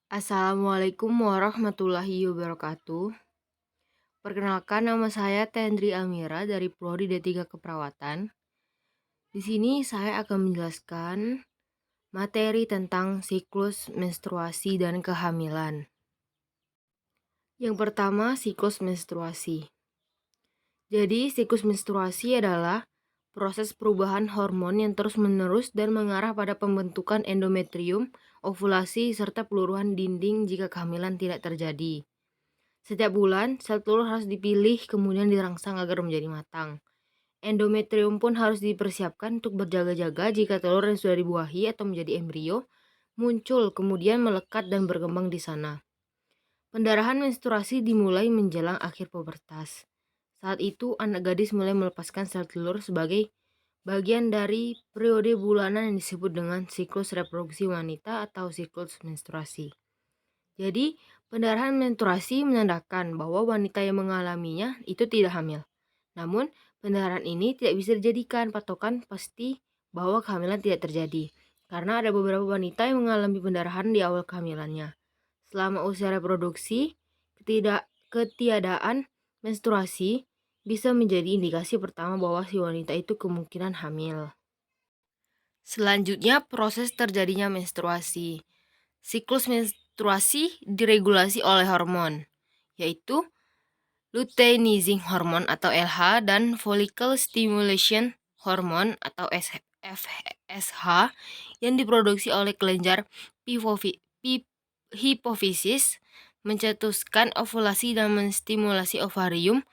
Assalamualaikum warahmatullahi wabarakatuh. Perkenalkan, nama saya Tendri Amira dari Prodi D3 Keperawatan. Di sini saya akan menjelaskan materi tentang siklus menstruasi dan kehamilan. Yang pertama, siklus menstruasi. Jadi, siklus menstruasi adalah proses perubahan hormon yang terus-menerus dan mengarah pada pembentukan endometrium, ovulasi, serta peluruhan dinding jika kehamilan tidak terjadi. Setiap bulan, sel telur harus dipilih kemudian dirangsang agar menjadi matang. Endometrium pun harus dipersiapkan untuk berjaga-jaga jika telur yang sudah dibuahi atau menjadi embrio muncul kemudian melekat dan berkembang di sana. Pendarahan menstruasi dimulai menjelang akhir pubertas. Saat itu, anak gadis mulai melepaskan sel telur sebagai bagian dari periode bulanan yang disebut dengan siklus reproduksi wanita atau siklus menstruasi. Jadi, pendarahan menstruasi menandakan bahwa wanita yang mengalaminya itu tidak hamil. Namun, pendarahan ini tidak bisa dijadikan patokan pasti bahwa kehamilan tidak terjadi, karena ada beberapa wanita yang mengalami pendarahan di awal kehamilannya. Selama usia reproduksi, ketiadaan menstruasi bisa menjadi indikasi pertama bahwa si wanita itu kemungkinan hamil. Selanjutnya, proses terjadinya menstruasi. Siklus menstruasi diregulasi oleh hormon, yaitu luteinizing hormone atau LH dan follicle stimulation hormone atau FSH yang diproduksi oleh kelenjar hipofisis, mencetuskan ovulasi dan menstimulasi ovarium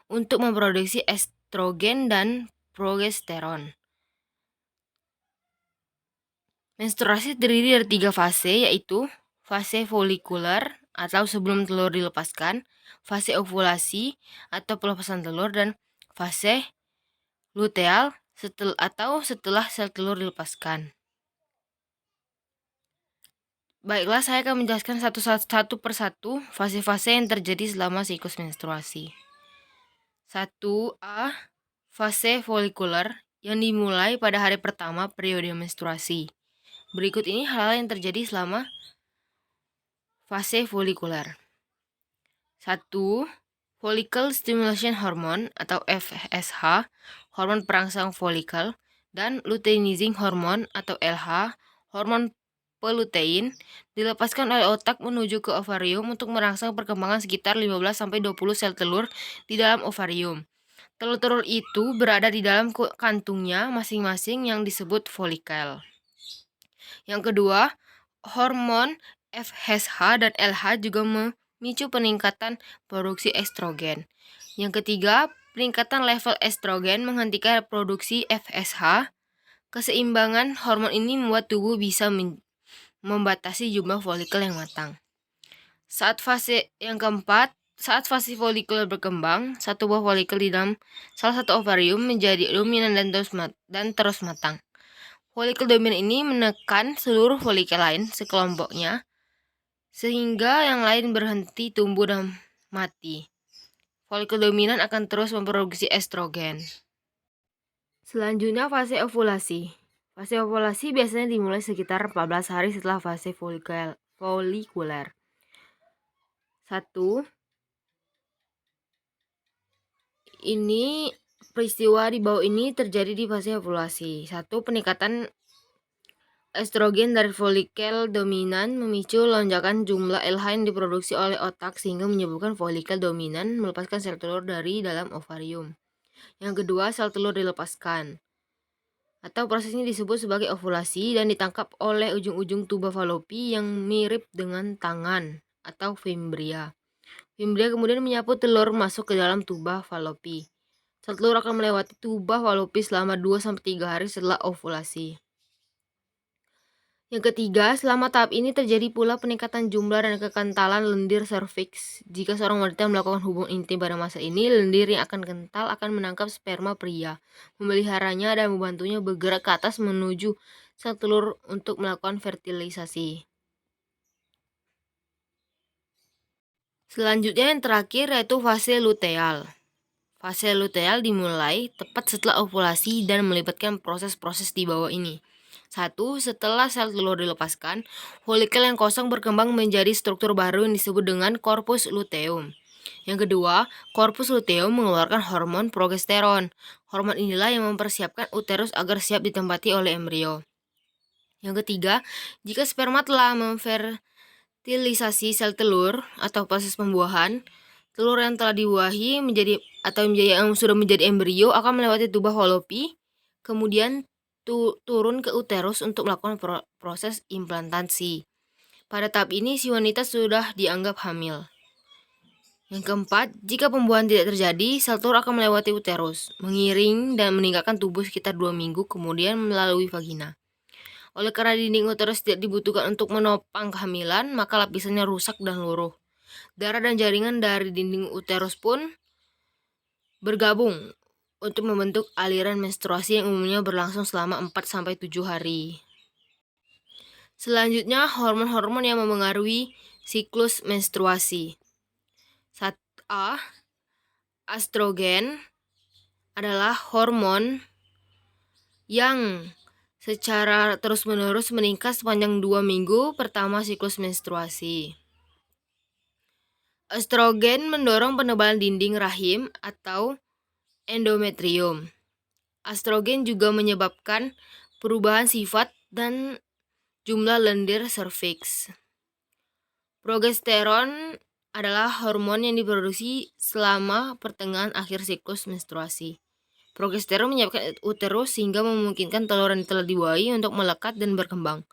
untuk memproduksi estrogen dan progesteron. Menstruasi terdiri dari 3 fase, yaitu fase folikuler atau sebelum telur dilepaskan, fase ovulasi atau pelepasan telur, dan fase luteal setelah sel telur dilepaskan. Baiklah, saya akan menjelaskan satu persatu fase-fase yang terjadi selama siklus menstruasi. 1A. Fase folikuler yang dimulai pada hari pertama periode menstruasi. Berikut ini hal-hal yang terjadi selama fase folikuler. 1. Follicle Stimulation Hormone atau FSH, hormon perangsang folikel, dan luteinizing hormone atau LH, hormon pelutein, dilepaskan oleh otak menuju ke ovarium untuk merangsang perkembangan sekitar 15-20 sel telur di dalam ovarium. Telur-telur itu berada di dalam kantungnya masing-masing yang disebut folikel. Yang kedua, hormon FSH dan LH juga memicu peningkatan produksi estrogen. Yang ketiga, peningkatan level estrogen menghentikan produksi FSH. Keseimbangan hormon ini membuat tubuh bisa membatasi jumlah folikel yang matang. Saat fase yang keempat, saat fase folikel berkembang, satu buah folikel di dalam salah satu ovarium menjadi dominan dan terus matang. Folikel dominan ini menekan seluruh folikel lain sekelompoknya, sehingga yang lain berhenti tumbuh dan mati. Folikel dominan akan terus memproduksi estrogen. Selanjutnya, fase ovulasi. Fase ovulasi biasanya dimulai sekitar 14 hari setelah fase folikuler. 1. Ini peristiwa di bawah ini terjadi di fase ovulasi. 1. Peningkatan estrogen dari folikel dominan memicu lonjakan jumlah LH yang diproduksi oleh otak sehingga menyebabkan folikel dominan melepaskan sel telur dari dalam ovarium. Yang kedua, sel telur dilepaskan, atau proses ini disebut sebagai ovulasi dan ditangkap oleh ujung-ujung tuba falopi yang mirip dengan tangan atau fimbria. Fimbria kemudian menyapu telur masuk ke dalam tuba falopi. Sel telur akan melewati tuba falopi selama 2-3 hari setelah ovulasi. Yang ketiga, selama tahap ini terjadi pula peningkatan jumlah dan kekentalan lendir serviks. Jika seorang wanita melakukan hubungan intim pada masa ini, lendir yang akan kental akan menangkap sperma pria, memeliharanya, dan membantunya bergerak ke atas menuju sel telur untuk melakukan fertilisasi. Selanjutnya yang terakhir yaitu fase luteal. Fase luteal dimulai tepat setelah ovulasi dan melibatkan proses-proses di bawah ini. 1. Setelah sel telur dilepaskan, folikel yang kosong berkembang menjadi struktur baru yang disebut dengan corpus luteum. Yang kedua, corpus luteum mengeluarkan hormon progesteron. Hormon inilah yang mempersiapkan uterus agar siap ditempati oleh embrio. Yang ketiga, jika sperma telah memfertilisasi sel telur atau proses pembuahan, telur yang telah dibuahi yang sudah menjadi embrio akan melewati tuba Fallopi, kemudian turun ke uterus untuk melakukan proses implantasi. Pada tahap ini, si wanita sudah dianggap hamil. Yang keempat, jika pembuahan tidak terjadi, sel telur akan melewati uterus, mengiring dan meninggalkan tubuh sekitar 2 minggu, kemudian melalui vagina. Oleh karena dinding uterus tidak dibutuhkan untuk menopang kehamilan, maka lapisannya rusak dan luruh. Darah dan jaringan dari dinding uterus pun bergabung untuk membentuk aliran menstruasi yang umumnya berlangsung selama 4-7 hari. Selanjutnya, hormon-hormon yang memengaruhi siklus menstruasi. 1A. Estrogen adalah hormon yang secara terus-menerus meningkat sepanjang 2 minggu pertama siklus menstruasi. Estrogen mendorong penebalan dinding rahim atau endometrium. Estrogen juga menyebabkan perubahan sifat dan jumlah lendir serviks. Progesteron adalah hormon yang diproduksi selama pertengahan akhir siklus menstruasi. Progesteron menyiapkan uterus sehingga memungkinkan telur yang telah dibuahi untuk melekat dan berkembang.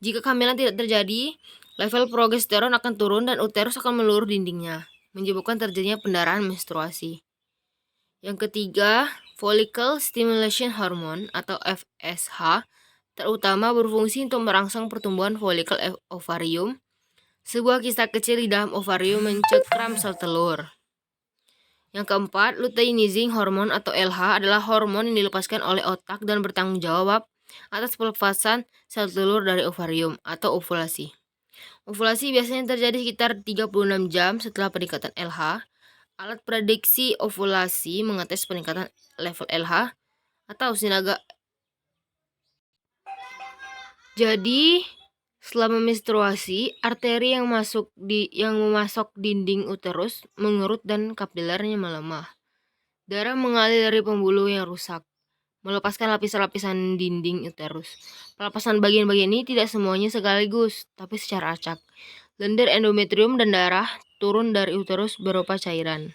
Jika kehamilan tidak terjadi, level progesteron akan turun dan uterus akan meluruh dindingnya, menyebabkan terjadinya pendarahan menstruasi. Yang ketiga, follicle stimulation hormone atau FSH terutama berfungsi untuk merangsang pertumbuhan folikel ovarium. Sebuah kisah kecil di dalam ovarium mencekram sel telur. Yang keempat, luteinizing hormone atau LH adalah hormon yang dilepaskan oleh otak dan bertanggung jawab atas pelepasan sel telur dari ovarium atau ovulasi. Ovulasi biasanya terjadi sekitar 36 jam setelah peningkatan LH. Alat prediksi ovulasi mengetes peningkatan level LH atau sinaga. Jadi, selama menstruasi, arteri yang memasok dinding uterus mengerut dan kapilernya melemah. Darah mengalir dari pembuluh yang rusak, melepaskan lapisan-lapisan dinding uterus. Pelepasan bagian-bagian ini tidak semuanya sekaligus, tapi secara acak. Lendir endometrium dan darah turun dari uterus berupa cairan.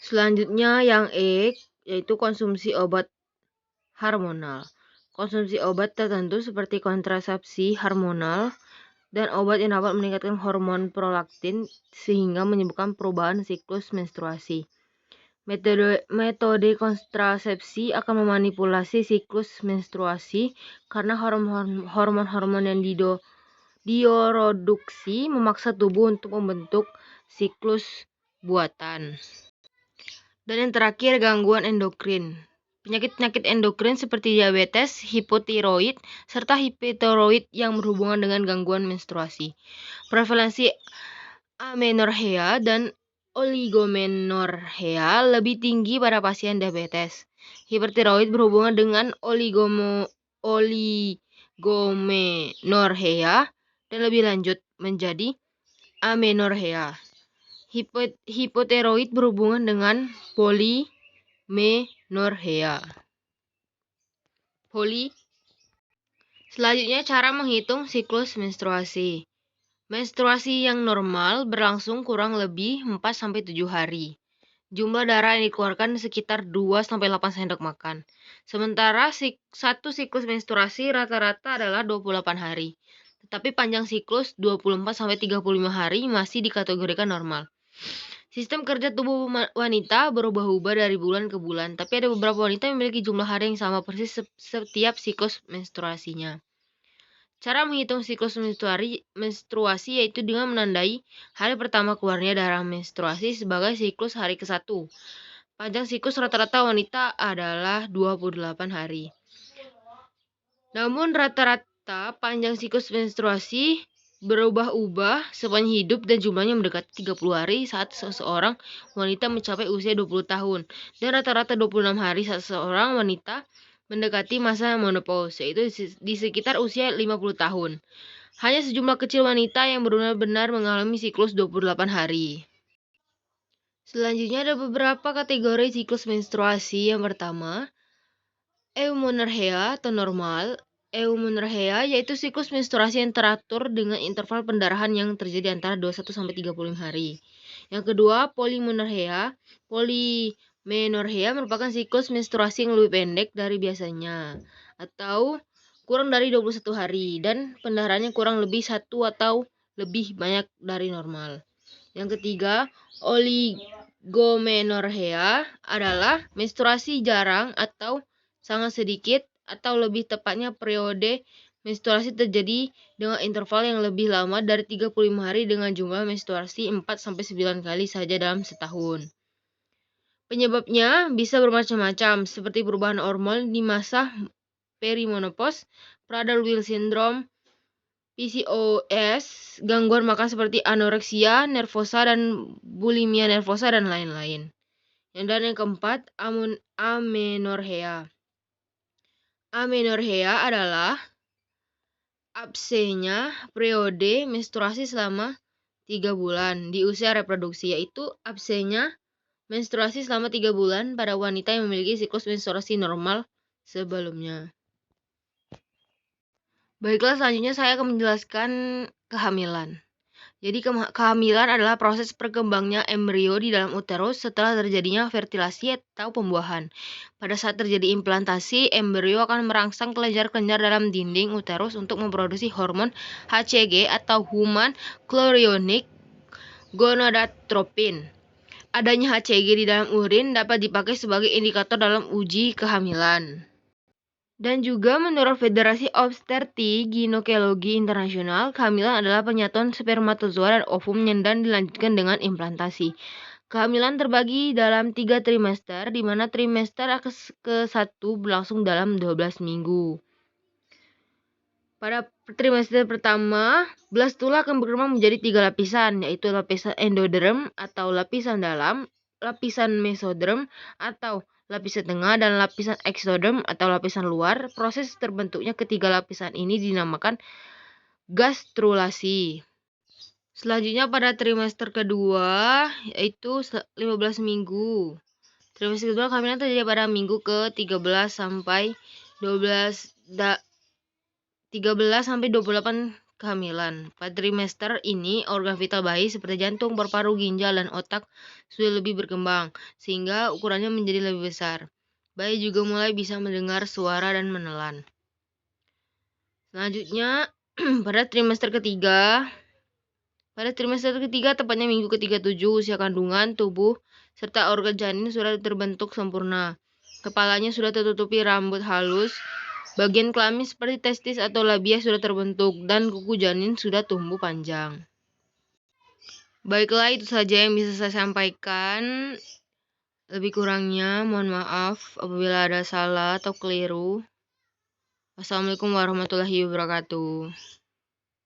Selanjutnya yang E, yaitu konsumsi obat hormonal. Konsumsi obat tertentu seperti kontrasepsi hormonal dan obat yang dapat meningkatkan hormon prolaktin sehingga menyebabkan perubahan siklus menstruasi. Metode kontrasepsi akan memanipulasi siklus menstruasi karena hormon-hormon yang diproduksi memaksa tubuh untuk membentuk siklus buatan. Dan yang terakhir, gangguan endokrin. Penyakit-penyakit endokrin seperti diabetes, hipotiroid, serta hipertiroid yang berhubungan dengan gangguan menstruasi. Prevalensi amenorrhea dan oligomenorrhea lebih tinggi pada pasien diabetes. Hipertiroid berhubungan dengan oligomenorrhea dan lebih lanjut menjadi amenorrhea. Hipotiroid berhubungan dengan polimenorrhea. Selanjutnya, cara menghitung siklus menstruasi. Menstruasi yang normal berlangsung kurang lebih 4-7 hari. Jumlah darah yang dikeluarkan sekitar 2-8 sendok makan. Sementara satu siklus menstruasi rata-rata adalah 28 hari. Tetapi panjang siklus 24-35 hari masih dikategorikan normal. Sistem kerja tubuh wanita berubah-ubah dari bulan ke bulan, tapi ada beberapa wanita yang memiliki jumlah hari yang sama persis setiap siklus menstruasinya. Cara menghitung siklus menstruasi yaitu dengan menandai hari pertama keluarnya darah menstruasi sebagai siklus hari ke-1. Panjang siklus rata-rata wanita adalah 28 hari. Namun rata-rata panjang siklus menstruasi berubah-ubah sepanjang hidup dan jumlahnya mendekati 30 hari saat seseorang wanita mencapai usia 20 tahun dan rata-rata 26 hari saat seseorang wanita mendekati masa menopause, yaitu di sekitar usia 50 tahun. Hanya sejumlah kecil wanita yang benar-benar mengalami siklus 28 hari. Selanjutnya ada beberapa kategori siklus menstruasi. Yang pertama, eumenorrhea atau normal. Eumenorrhea yaitu siklus menstruasi yang teratur dengan interval pendarahan yang terjadi antara 21 sampai 35 hari. Yang kedua, polymenorrhea. Polymenorrhea merupakan siklus menstruasi yang lebih pendek dari biasanya atau kurang dari 21 hari dan pendarahannya kurang lebih 1 atau lebih banyak dari normal. Yang ketiga, oligomenorrhea adalah menstruasi jarang atau sangat sedikit, atau lebih tepatnya periode menstruasi terjadi dengan interval yang lebih lama dari 35 hari dengan jumlah menstruasi 4-9 kali saja dalam setahun. Penyebabnya bisa bermacam-macam, seperti perubahan hormon di masa perimenopause, Prader-Willi syndrome, PCOS, gangguan makan seperti anoreksia nervosa dan bulimia nervosa, dan lain-lain. Dan yang keempat, amenorrhea. Amenorrhea adalah absennya periode menstruasi selama 3 bulan di usia reproduksi, yaitu absennya menstruasi selama 3 bulan pada wanita yang memiliki siklus menstruasi normal sebelumnya. Baiklah, selanjutnya saya akan menjelaskan kehamilan. Jadi kehamilan adalah proses perkembangnya embrio di dalam uterus setelah terjadinya fertilasi atau pembuahan. Pada saat terjadi implantasi, embrio akan merangsang kelenjar-kelenjar dalam dinding uterus untuk memproduksi hormon HCG atau Human Chorionic Gonadotropin. Adanya HCG di dalam urin dapat dipakai sebagai indikator dalam uji kehamilan. Dan juga menurut Federasi Obstetrik Ginekologi Internasional, kehamilan adalah penyatuan spermatozoa dan ovum yang dan dilanjutkan dengan implantasi. Kehamilan terbagi dalam 3 trimester, di mana trimester ke-1 berlangsung dalam 12 minggu. Pada trimester pertama, belas tulah akan berkembang menjadi 3 lapisan, yaitu lapisan endoderm atau lapisan dalam, lapisan mesoderm atau lapisan tengah, dan lapisan ektoderm atau lapisan luar. Proses terbentuknya ketiga lapisan ini dinamakan gastrulasi. Selanjutnya pada trimester kedua, yaitu 15 minggu. Trimester kedua kehamilan terjadi pada minggu ke-13 sampai 28 kehamilan. Pada trimester ini, organ vital bayi seperti jantung, paru-paru, ginjal, dan otak sudah lebih berkembang, sehingga ukurannya menjadi lebih besar. Bayi juga mulai bisa mendengar suara dan menelan. Selanjutnya, pada trimester ketiga, tepatnya minggu ke-37, usia kandungan, tubuh, serta organ janin sudah terbentuk sempurna. Kepalanya sudah tertutupi rambut halus, bagian kelamin seperti testis atau labia sudah terbentuk, dan kuku janin sudah tumbuh panjang. Baiklah, itu saja yang bisa saya sampaikan. Lebih kurangnya mohon maaf apabila ada salah atau keliru. Wassalamualaikum warahmatullahi wabarakatuh.